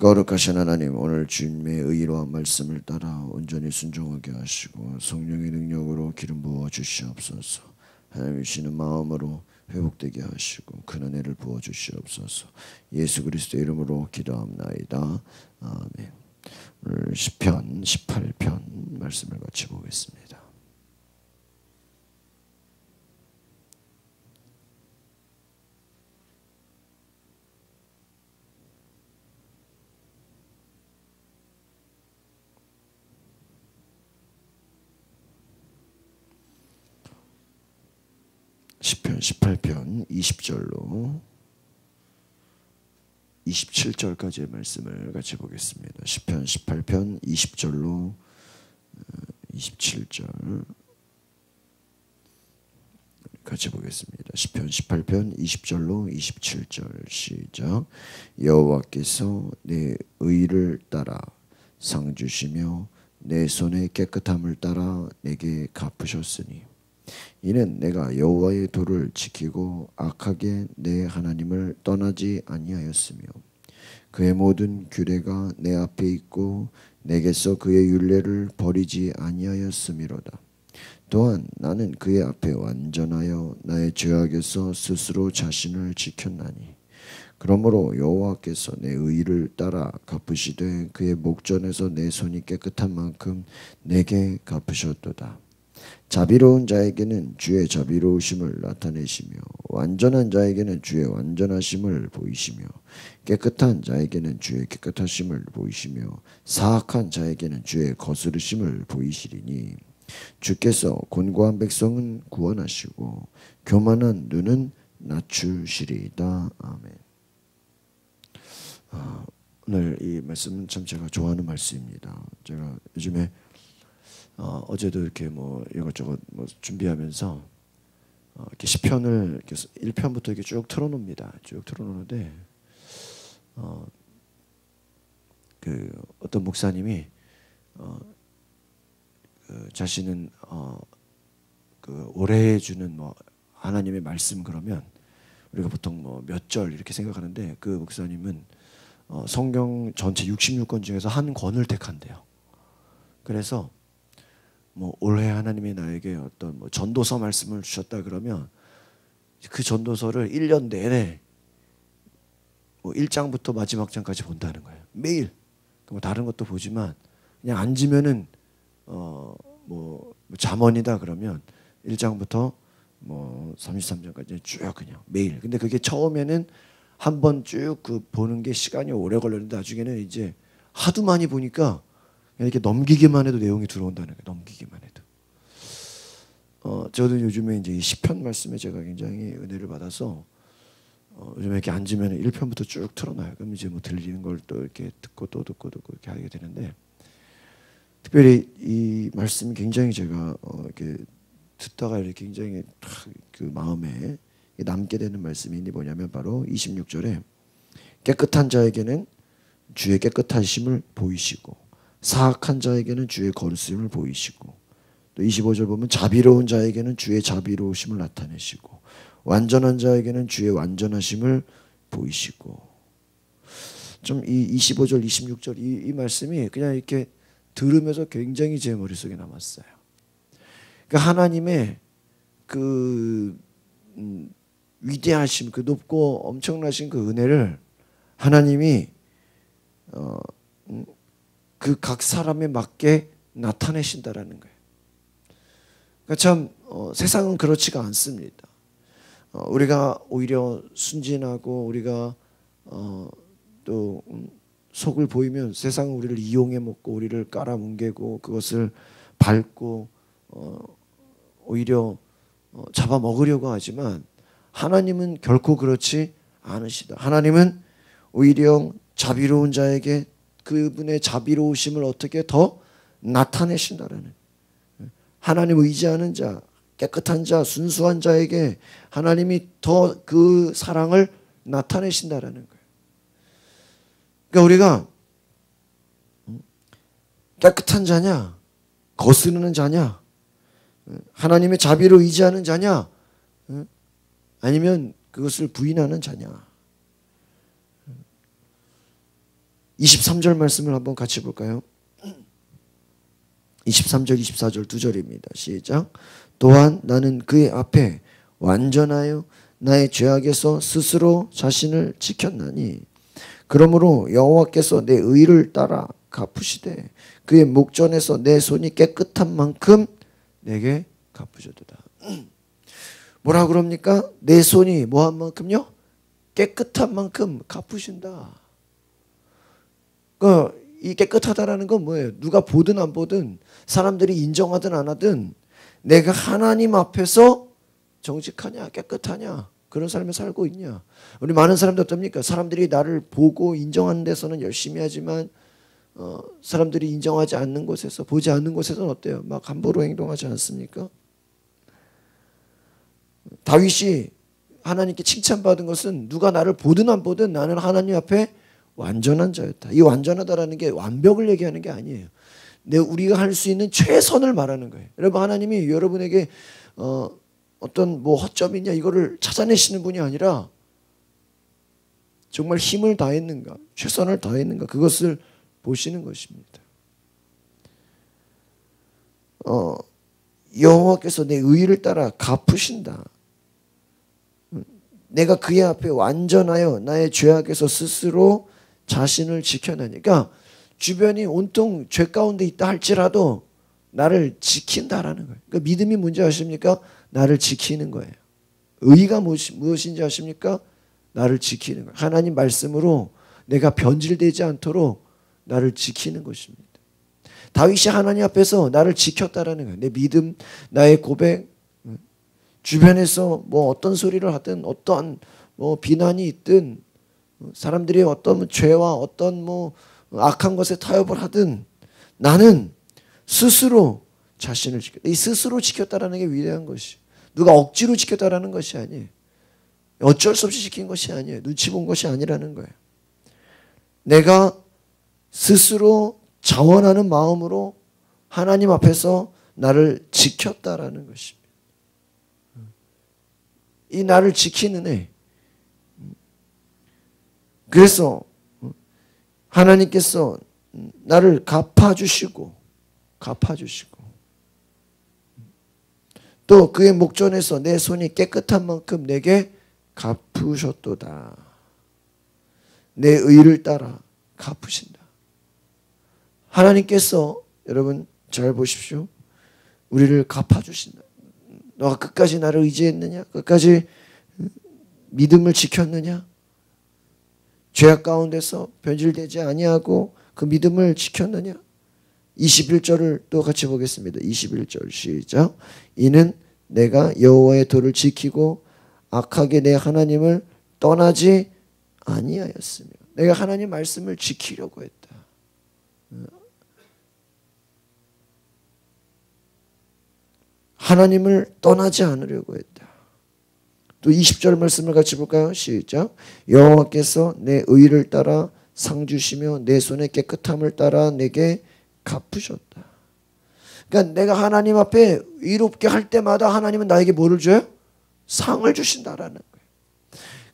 거룩하신 하나님, 오늘 주님의 의로운 말씀을 따라 온전히 순종하게 하시고 성령의 능력으로 기름 부어 주시옵소서. 하나님 주시는 마음으로 회복되게 하시고 큰 은혜를 부어 주시옵소서. 예수 그리스도의 이름으로 기도합나이다. 아멘. 오늘 시편 18편 말씀을 같이 보겠습니다. 시편 18편 20절로 27절까지의 말씀을 같이 보겠습니다. 시편 18편 20절로 27절 같이 보겠습니다. 시편 18편 20절로 27절 시작. 여호와께서 내 의를 따라 상 주시며 내 손의 깨끗함을 따라 내게 갚으셨으니 이는 내가 여호와의 도를 지키고 악하게 내 하나님을 떠나지 아니하였으며 그의 모든 규례가 내 앞에 있고 내게서 그의 율례를 버리지 아니하였음이로다. 또한 나는 그의 앞에 완전하여 나의 죄악에서 스스로 자신을 지켰나니 그러므로 여호와께서 내 의를 따라 갚으시되 그의 목전에서 내 손이 깨끗한 만큼 내게 갚으셨도다. 자비로운 자에게는 주의 자비로우심을 나타내시며 완전한 자에게는 주의 완전하심을 보이시며 깨끗한 자에게는 주의 깨끗하심을 보이시며 사악한 자에게는 주의 거스르심을 보이시리니 주께서 곤고한 백성은 구원하시고 교만한 눈은 낮추시리이다. 아멘. 오늘 이 말씀은 참 제가 좋아하는 말씀입니다. 제가 요즘에 어제도 이렇게 뭐 이것저것 뭐 준비하면서 이렇게 시편을 이렇게 1편부터 이렇게 쭉 틀어놓습니다. 쭉 틀어놓는데 그 어떤 목사님이 그 자신은 그 올해 주는 뭐 하나님의 말씀 그러면 우리가 보통 뭐 몇 절 이렇게 생각하는데 그 목사님은 성경 전체 66권 중에서 한 권을 택한대요. 그래서 뭐 올해 하나님이 나에게 어떤 뭐 전도서 말씀을 주셨다 그러면 그 전도서를 1년 내내 뭐 1장부터 마지막 장까지 본다는 거예요. 매일. 뭐 다른 것도 보지만 그냥 앉으면은 뭐 잠언이다 그러면 1장부터 뭐 33장까지 쭉 그냥 매일. 근데 그게 처음에는 한 번 쭉 그 보는 게 시간이 오래 걸렸는데 나중에는 이제 하도 많이 보니까 이렇게 넘기기만 해도 내용이 들어온다는 거예요. 넘기기만 해도. 저도 요즘에 이제 이 시편 말씀에 제가 굉장히 은혜를 받아서 요즘에 이렇게 앉으면 1편부터 쭉 틀어놔요. 그럼 이제 뭐 들리는 걸 또 이렇게 듣고 또 듣고 이렇게 하게 되는데 특별히 이 말씀이 굉장히 제가 이렇게 듣다가 이렇게 굉장히 그 마음에 남게 되는 말씀이 뭐냐면 바로 26절에 깨끗한 자에게는 주의 깨끗하심을 보이시고 사악한 자에게는 주의 거룩심을 보이시고 또 25절 보면 자비로운 자에게는 주의 자비로우심을 나타내시고 완전한 자에게는 주의 완전하심을 보이시고 좀 이 25절 26절 이 말씀이 그냥 이렇게 들으면서 굉장히 제 머릿속에 남았어요. 그러니까 하나님의 그 위대하심 그 높고 엄청나신 그 은혜를 하나님이 그 각 사람에 맞게 나타내신다라는 거예요. 그러니까 참 세상은 그렇지가 않습니다. 우리가 오히려 순진하고 우리가 또 속을 보이면 세상은 우리를 이용해 먹고 우리를 깔아뭉개고 그것을 밟고 오히려 잡아먹으려고 하지만 하나님은 결코 그렇지 않으시다. 하나님은 오히려 자비로운 자에게 그분의 자비로우심을 어떻게 더 나타내신다라는 하나님 의지하는 자, 깨끗한 자, 순수한 자에게 하나님이 더 그 사랑을 나타내신다라는 거예요. 그러니까 우리가 깨끗한 자냐, 거스르는 자냐, 하나님의 자비를 의지하는 자냐, 아니면 그것을 부인하는 자냐. 23절 말씀을 한번 같이 볼까요? 23절 24절 두 절입니다. 시작. 또한 나는 그의 앞에 완전하여 나의 죄악에서 스스로 자신을 지켰나니 그러므로 여호와께서 내 의를 따라 갚으시되 그의 목전에서 내 손이 깨끗한 만큼 내게 갚으셨도다. 뭐라 그럽니까? 내 손이 뭐한 만큼요? 깨끗한 만큼 갚으신다. 이 깨끗하다라는 건 뭐예요? 누가 보든 안 보든 사람들이 인정하든 안 하든 내가 하나님 앞에서 정직하냐 깨끗하냐 그런 삶을 살고 있냐. 우리 많은 사람들 어떻습니까? 사람들이 나를 보고 인정하는 데서는 열심히 하지만 사람들이 인정하지 않는 곳에서 보지 않는 곳에서는 어때요? 막 함부로 행동하지 않습니까? 다윗이 하나님께 칭찬받은 것은 누가 나를 보든 안 보든 나는 하나님 앞에 완전한 자였다. 이 완전하다라는 게 완벽을 얘기하는 게 아니에요. 우리가 할 수 있는 최선을 말하는 거예요. 여러분 하나님이 여러분에게 어떤 뭐 허점이 있냐 이거를 찾아내시는 분이 아니라 정말 힘을 다했는가 최선을 다했는가 그것을 보시는 것입니다. 여호와께서 내 의를 따라 갚으신다. 내가 그의 앞에 완전하여 나의 죄악에서 스스로 자신을 지켜내니 그러니까 주변이 온통 죄 가운데 있다 할지라도 나를 지킨다라는 거예요. 그러니까 믿음이 뭔지 아십니까? 나를 지키는 거예요. 의가 무엇인지 아십니까? 나를 지키는 거예요. 하나님 말씀으로 내가 변질되지 않도록 나를 지키는 것입니다. 다윗이 하나님 앞에서 나를 지켰다라는 거예요. 내 믿음, 나의 고백, 주변에서 뭐 어떤 소리를 하든 어떠한 뭐 비난이 있든 사람들이 어떤 죄와 어떤 뭐 악한 것에 타협을 하든 나는 스스로 자신을 지켰다. 이 스스로 지켰다라는 게 위대한 것이 누가 억지로 지켰다라는 것이 아니에요. 어쩔 수 없이 지킨 것이 아니에요. 눈치 본 것이 아니라는 거예요. 내가 스스로 자원하는 마음으로 하나님 앞에서 나를 지켰다라는 것입니다. 이 나를 지키는 애. 그래서 하나님께서 나를 갚아주시고 또 그의 목전에서 내 손이 깨끗한 만큼 내게 갚으셨도다. 내 의를 따라 갚으신다. 하나님께서 여러분 잘 보십시오. 우리를 갚아주신다. 너가 끝까지 나를 의지했느냐? 끝까지 믿음을 지켰느냐? 죄악 가운데서 변질되지 아니하고 그 믿음을 지켰느냐? 21절을 또 같이 보겠습니다. 21절 시작. 이는 내가 여호와의 도를 지키고 악하게 내 하나님을 떠나지 아니하였으며 내가 하나님 말씀을 지키려고 했다. 하나님을 떠나지 않으려고 했다. 또 20절 말씀을 같이 볼까요? 시작. 여호와께서 내 의를 따라 상 주시며 내 손의 깨끗함을 따라 내게 갚으셨다. 그러니까 내가 하나님 앞에 의롭게 할 때마다 하나님은 나에게 뭐를 줘요? 상을 주신다라는 거예요.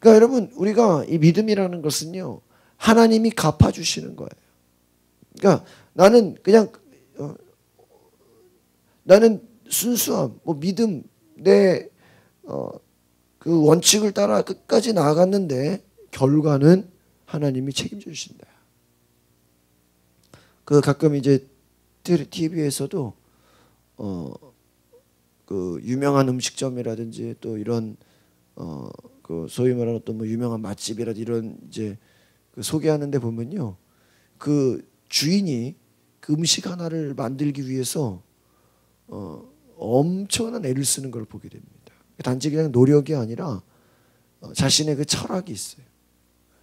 그러니까 여러분 우리가 이 믿음이라는 것은요. 하나님이 갚아주시는 거예요. 그러니까 나는 그냥 나는 순수함, 뭐 믿음, 내 그 원칙을 따라 끝까지 나아갔는데 결과는 하나님이 책임져 주신다. 그 가끔 이제 TV에서도 그 유명한 음식점이라든지 또 이런 그 소위 말하는 또 뭐 유명한 맛집이라든지 이런 이제 그 소개하는데 보면요, 그 주인이 그 음식 하나를 만들기 위해서 엄청난 애를 쓰는 걸 보게 됩니다. 단지 그냥 노력이 아니라 자신의 그 철학이 있어요.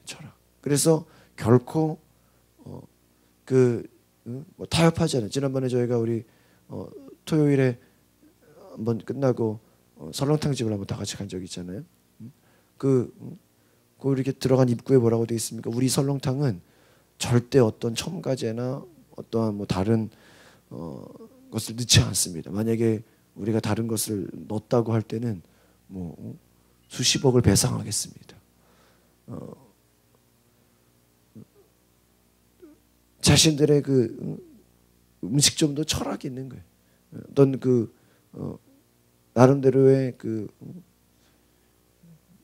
철학. 그래서 결코 뭐 타협하지 않아요. 지난번에 저희가 우리 토요일에 한번 끝나고 설렁탕 집을 한번 다 같이 간 적이 있잖아요. 그 이렇게 들어간 입구에 뭐라고 되어 있습니까? 우리 설렁탕은 절대 어떤 첨가제나 어떠한 뭐 다른 것을 넣지 않습니다. 만약에 우리가 다른 것을 넣었다고 할 때는 뭐 수십억을 배상하겠습니다. 자신들의 그 음식점도 철학이 있는 거예요. 어떤 나름대로의 그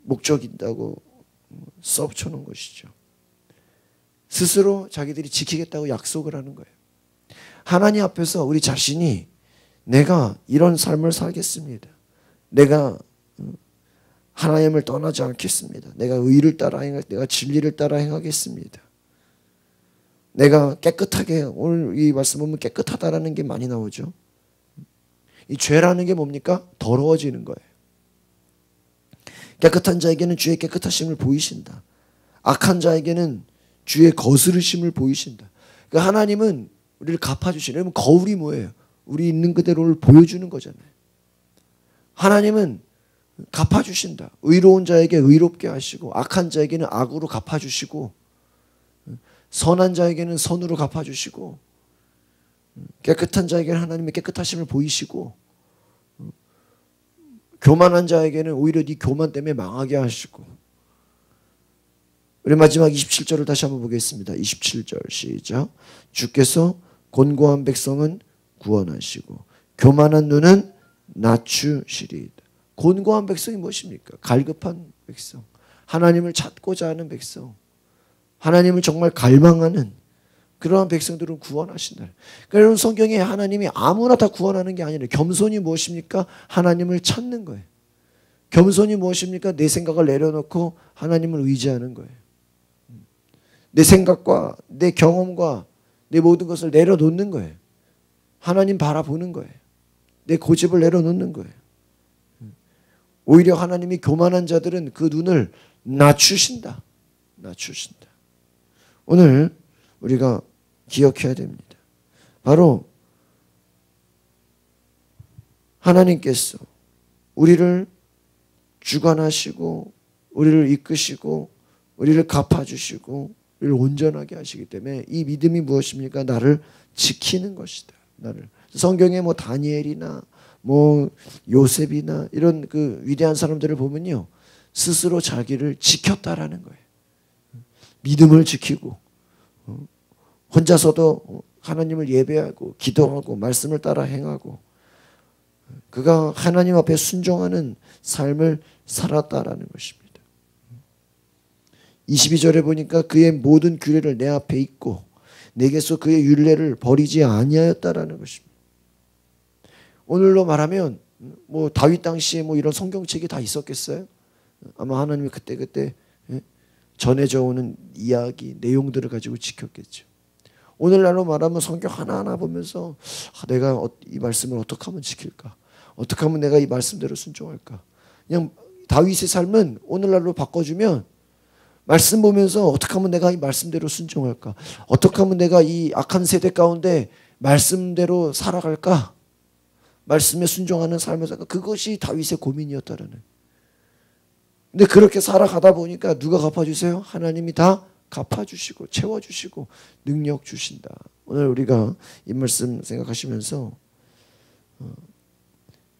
목적이 있다고 써붙여놓은 것이죠. 스스로 자기들이 지키겠다고 약속을 하는 거예요. 하나님 앞에서 우리 자신이 내가 이런 삶을 살겠습니다. 내가 하나님을 떠나지 않겠습니다. 내가 의를 따라 내가 진리를 따라 행하겠습니다. 내가 깨끗하게, 오늘 이 말씀 보면 깨끗하다라는 게 많이 나오죠. 이 죄라는 게 뭡니까? 더러워지는 거예요. 깨끗한 자에게는 주의 깨끗하심을 보이신다. 악한 자에게는 주의 거스르심을 보이신다. 그러니까 하나님은 우리를 갚아주시는, 여러분 거울이 뭐예요? 우리 있는 그대로를 보여주는 거잖아요. 하나님은 갚아주신다. 의로운 자에게 의롭게 하시고 악한 자에게는 악으로 갚아주시고 선한 자에게는 선으로 갚아주시고 깨끗한 자에게는 하나님의 깨끗하심을 보이시고 교만한 자에게는 오히려 네 교만 때문에 망하게 하시고. 우리 마지막 27절을 다시 한번 보겠습니다. 27절 시작. 주께서 곤고한 백성은 구원하시고 교만한 눈은 낮추시리이다. 곤고한 백성이 무엇입니까? 갈급한 백성, 하나님을 찾고자 하는 백성, 하나님을 정말 갈망하는 그러한 백성들은 구원하신다. 그러니까 여러분 성경에 하나님이 아무나 다 구원하는 게 아니라 겸손이 무엇입니까? 하나님을 찾는 거예요. 겸손이 무엇입니까? 내 생각을 내려놓고 하나님을 의지하는 거예요. 내 생각과 내 경험과 내 모든 것을 내려놓는 거예요. 하나님 바라보는 거예요. 내 고집을 내려놓는 거예요. 오히려 하나님이 교만한 자들은 그 눈을 낮추신다. 낮추신다. 오늘 우리가 기억해야 됩니다. 바로 하나님께서 우리를 주관하시고 우리를 이끄시고 우리를 갚아주시고 우리를 온전하게 하시기 때문에 이 믿음이 무엇입니까? 나를 지키는 것이다. 나를. 성경에 뭐 다니엘이나 뭐 요셉이나 이런 그 위대한 사람들을 보면요, 스스로 자기를 지켰다라는 거예요. 믿음을 지키고 혼자서도 하나님을 예배하고 기도하고 말씀을 따라 행하고 그가 하나님 앞에 순종하는 삶을 살았다라는 것입니다. 22절에 보니까 그의 모든 규례를 내 앞에 있고 내게서 그의 율례를 버리지 아니하였다라는 것입니다. 오늘로 말하면 뭐 다윗 당시에 뭐 이런 성경책이 다 있었겠어요? 아마 하나님이 그때 전해져 오는 이야기 내용들을 가지고 지켰겠죠. 오늘날로 말하면 성경 하나하나 보면서 내가 이 말씀을 어떻게 하면 지킬까? 어떻게 하면 내가 이 말씀대로 순종할까? 그냥 다윗의 삶은 오늘날로 바꿔주면 말씀 보면서 어떻게 하면 내가 이 말씀대로 순종할까? 어떻게 하면 내가 이 악한 세대 가운데 말씀대로 살아갈까? 말씀에 순종하는 삶을 살까? 그것이 다윗의 고민이었다라는. 근데 그렇게 살아가다 보니까 누가 갚아주세요? 하나님이 다 갚아주시고 채워주시고 능력 주신다. 오늘 우리가 이 말씀 생각하시면서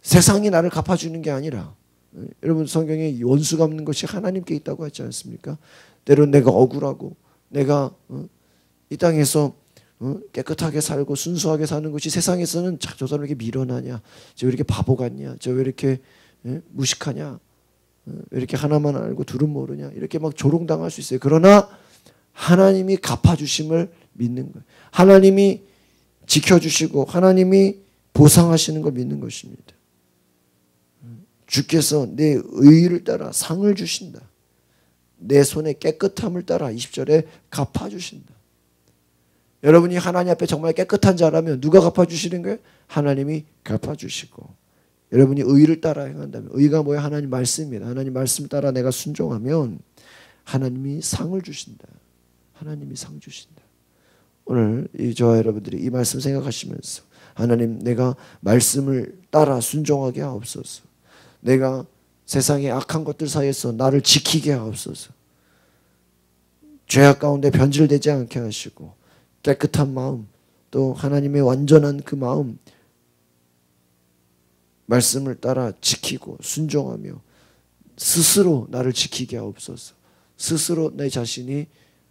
세상이 나를 갚아주는 게 아니라, 여러분 성경에 원수 갚는 것이 하나님께 있다고 하지 않습니까? 때로는 내가 억울하고 내가 이 땅에서 깨끗하게 살고 순수하게 사는 것이 세상에서는 저 사람 왜 이렇게 미련하냐, 저 왜 이렇게 바보 같냐, 저 왜 이렇게 무식하냐, 왜 이렇게 하나만 알고 둘은 모르냐, 이렇게 막 조롱당할 수 있어요. 그러나 하나님이 갚아주심을 믿는 거예요. 하나님이 지켜주시고 하나님이 보상하시는 걸 믿는 것입니다. 주께서 내 의를 따라 상을 주신다. 내 손의 깨끗함을 따라 20절에 갚아주신다. 여러분이 하나님 앞에 정말 깨끗한 자라면 누가 갚아주시는 거예요? 하나님이 갚아주시고, 여러분이 의를 따라 행한다면, 의가 뭐예요? 하나님 말씀입니다. 하나님 말씀 따라 내가 순종하면 하나님이 상을 주신다. 하나님이 상 주신다. 오늘 저와 여러분들이 이 말씀 생각하시면서 하나님, 내가 말씀을 따라 순종하게 하옵소서. 내가 세상의 악한 것들 사이에서 나를 지키게 하옵소서. 죄악 가운데 변질되지 않게 하시고 깨끗한 마음, 또 하나님의 완전한 그 마음, 말씀을 따라 지키고 순종하며 스스로 나를 지키게 하옵소서. 스스로 내 자신이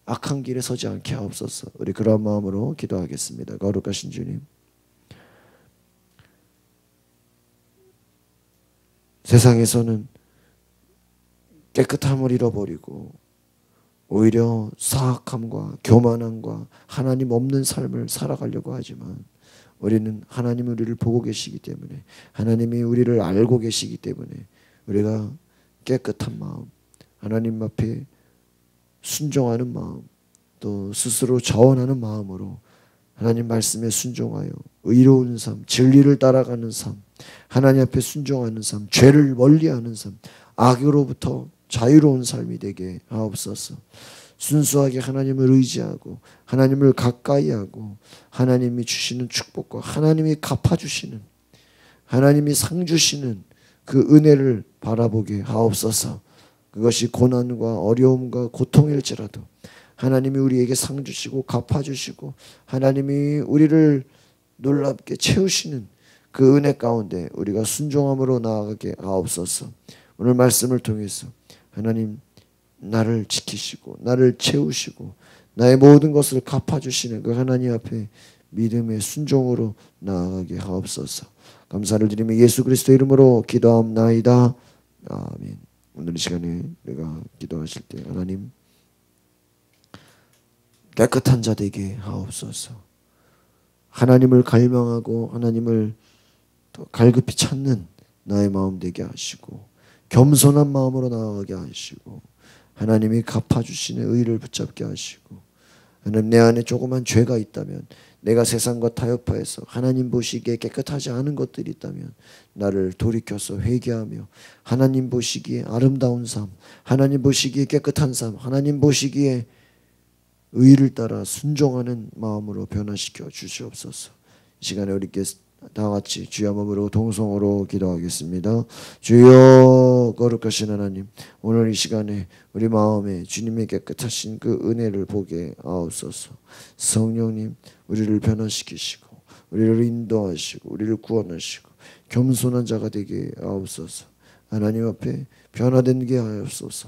악한 길에 서지 않게 하옵소서. 우리 그런 마음으로 기도하겠습니다. 거룩하신 주님, 세상에서는 깨끗함을 잃어버리고 오히려 사악함과 교만함과 하나님 없는 삶을 살아가려고 하지만, 우리는 하나님이 우리를 보고 계시기 때문에, 하나님이 우리를 알고 계시기 때문에 우리가 깨끗한 마음, 하나님 앞에 순종하는 마음, 또 스스로 자원하는 마음으로 하나님 말씀에 순종하여 의로운 삶, 진리를 따라가는 삶, 하나님 앞에 순종하는 삶, 죄를 멀리하는 삶, 악으로부터 자유로운 삶이 되게 하옵소서. 순수하게 하나님을 의지하고 하나님을 가까이 하고 하나님이 주시는 축복과 하나님이 갚아주시는, 하나님이 상 주시는 그 은혜를 바라보게 하옵소서. 그것이 고난과 어려움과 고통일지라도 하나님이 우리에게 상 주시고 갚아주시고 하나님이 우리를 놀랍게 채우시는 그 은혜 가운데 우리가 순종함으로 나아가게 하옵소서. 오늘 말씀을 통해서 하나님 나를 지키시고 나를 채우시고 나의 모든 것을 갚아주시는 그 하나님 앞에 믿음의 순종으로 나아가게 하옵소서. 감사를 드리며 예수 그리스도 이름으로 기도합나이다. 아멘. 오늘 이 시간에 내가 기도하실 때 하나님 깨끗한 자 되게 하옵소서. 하나님을 갈망하고 하나님을 더 갈급히 찾는 나의 마음 되게 하시고 겸손한 마음으로 나아가게 하시고 하나님이 갚아주시는 의를 붙잡게 하시고, 하나님 내 안에 조그만 죄가 있다면, 내가 세상과 타협하여서 하나님 보시기에 깨끗하지 않은 것들이 있다면 나를 돌이켜서 회개하며 하나님 보시기에 아름다운 삶, 하나님 보시기에 깨끗한 삶, 하나님 보시기에 의를 따라 순종하는 마음으로 변화시켜 주시옵소서. 이 시간에 우리께 다 같이 주여 몸으로 동성으로 기도하겠습니다. 주여 거룩하신 하나님, 오늘 이 시간에 우리 마음에 주님의 깨끗하신 그 은혜를 보게 하옵소서. 성령님, 우리를 변화시키시고 우리를 인도하시고 우리를 구원하시고 겸손한 자가 되게 하옵소서. 하나님 앞에 변화된 게 하옵소서.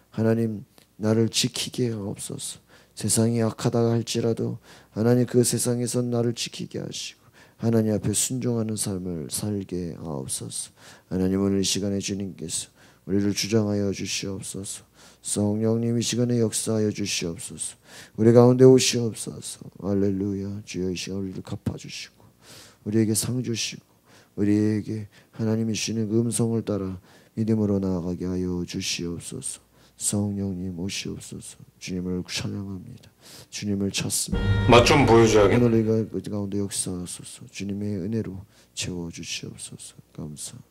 하나님 나를 지키게 하옵소서. 세상이 악하다 할지라도 하나님 그 세상에서 나를 지키게 하시고 하나님 앞에 순종하는 삶을 살게 하옵소서. 하나님 오늘 이 시간에 주님께서 우리를 주장하여 주시옵소서. 성령님 이 시간에 역사하여 주시옵소서. 우리 가운데 오시옵소서. 할렐루야. 주여 이 시간 우리를 갚아주시고 우리에게 상 주시고 우리에게 하나님이 주시는 그 음성을 따라 믿음으로 나아가게 하여 주시옵소서. 성령님 오시옵소서. 주님을 찬양합니다. 주님을 찾습니다. 맛 좀 보여줘야겠네. 오늘 우리가 그 가운데 역사하소서. 주님의 은혜로 채워주시옵소서. 감사합니다.